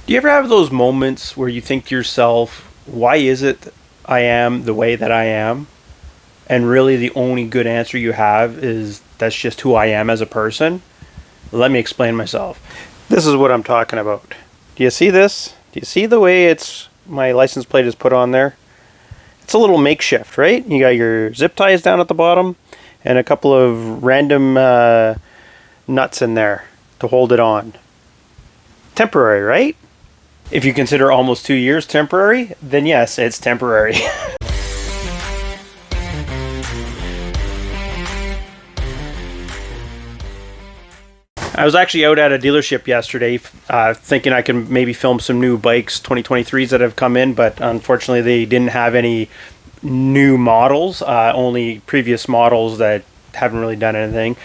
Do you ever have those moments where you think to yourself, why is it I am the way that I am? And really the only good answer you have is that's just who I am as a person? Let me explain myself. This is what I'm talking about. Do you see this? Do you see the way my license plate is put on there? It's a little makeshift, right? You got your zip ties down at the bottom and a couple of random nuts in there to hold it on. Temporary, right? If you consider almost 2 years temporary, then yes, it's temporary. I was actually out at a dealership yesterday thinking I could maybe film some new bikes, 2023s that have come in, but unfortunately they didn't have any new models, only previous models that haven't really done anything.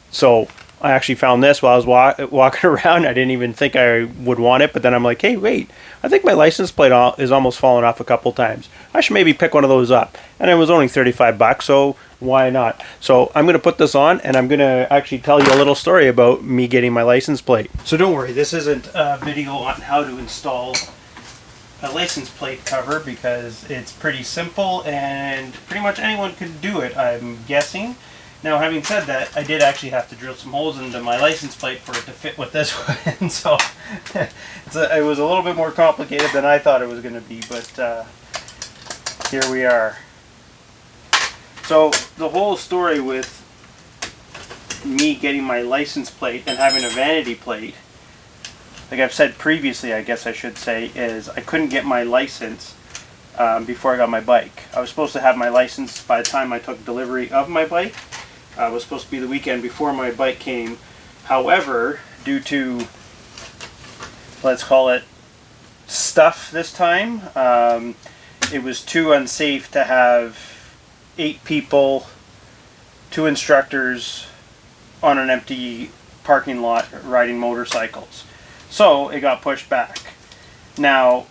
So I actually found this while I was walking around. I didn't even think I would want it, but then I'm like, hey, wait, I think my license plate is almost fallen off a couple times. I should maybe pick one of those up. And it was only 35 bucks, so why not? So I'm going to put this on, and I'm going to actually tell you a little story about me getting my license plate. So don't worry, this isn't a video on how to install a license plate cover, because it's pretty simple and pretty much anyone could do it, I'm guessing. Now, having said that, I did actually have to drill some holes into my license plate for it to fit with this one, so it was a little bit more complicated than I thought it was going to be, but here we are. So the whole story with me getting my license plate and having a vanity plate, like I've said previously, I guess I should say, is I couldn't get my license before I got my bike. I was supposed to have my license by the time I took delivery of my bike. It was supposed to be the weekend before my bike came. However, due to, let's call it, stuff this time, it was too unsafe to have 8 people, 2 instructors on an empty parking lot riding motorcycles. So it got pushed back. Now,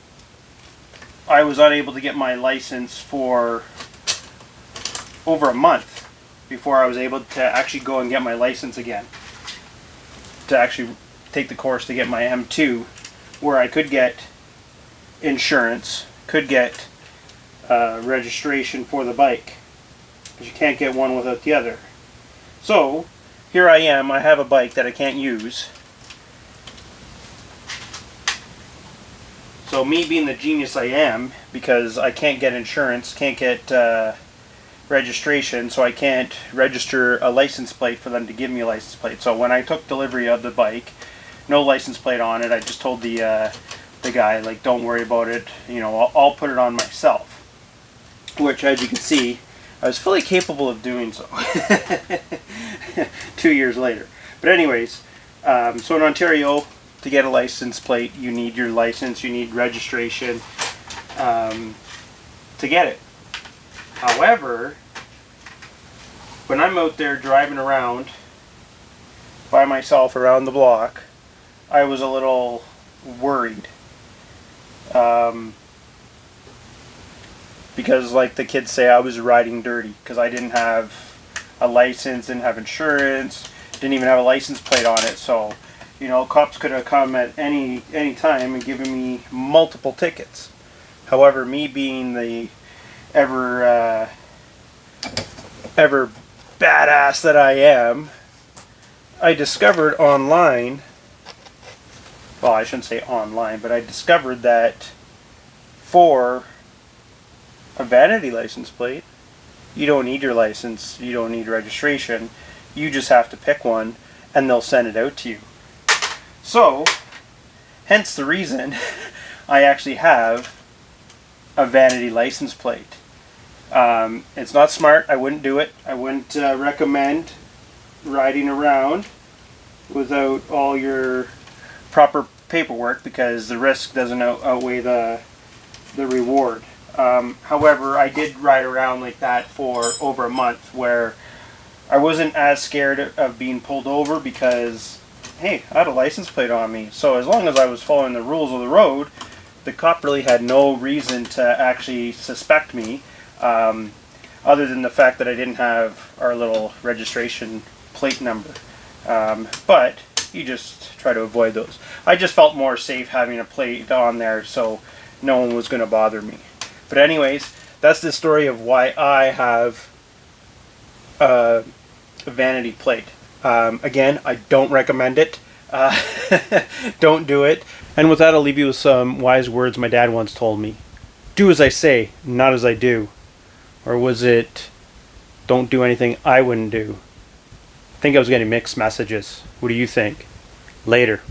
I was unable to get my license for over a month before I was able to actually go and get my license again. To actually take the course to get my M2, where I could get insurance, could get registration for the bike. Because you can't get one without the other. So, here I am, I have a bike that I can't use. So me being the genius I am, because I can't get insurance, can't get registration, so I can't register a license plate for them to give me a license plate. So when I took delivery of the bike, no license plate on it, I just told the guy, like, don't worry about it, you know, I'll put it on myself. Which, as you can see, I was fully capable of doing so 2 years later. But anyways, so in Ontario, to get a license plate, you need your license, you need registration to get it. However, when I'm out there driving around by myself around the block, I was a little worried. Because, like the kids say, I was riding dirty because I didn't have a license, didn't have insurance, didn't even have a license plate on it. So, you know, cops could have come at any time and given me multiple tickets. However, me being the ever badass that I am, I discovered online, well, I shouldn't say online, but I discovered that for a vanity license plate, you don't need your license, you don't need registration, you just have to pick one and they'll send it out to you. So, hence the reason I actually have a vanity license plate. It's not smart, I wouldn't do it. I wouldn't recommend riding around without all your proper paperwork, because the risk doesn't outweigh the reward. However, I did ride around like that for over a month, where I wasn't as scared of being pulled over because, hey, I had a license plate on me. So as long as I was following the rules of the road, the cop really had no reason to actually suspect me, other than the fact that I didn't have our little registration plate number. But you just try to avoid those. I just felt more safe having a plate on there so no one was going to bother me. But anyways, that's the story of why I have a vanity plate. Again, I don't recommend it. Don't do it. And with that, I'll leave you with some wise words my dad once told me. Do as I say, not as I do. Or was it, don't do anything I wouldn't do? I think I was getting mixed messages. What do you think? Later.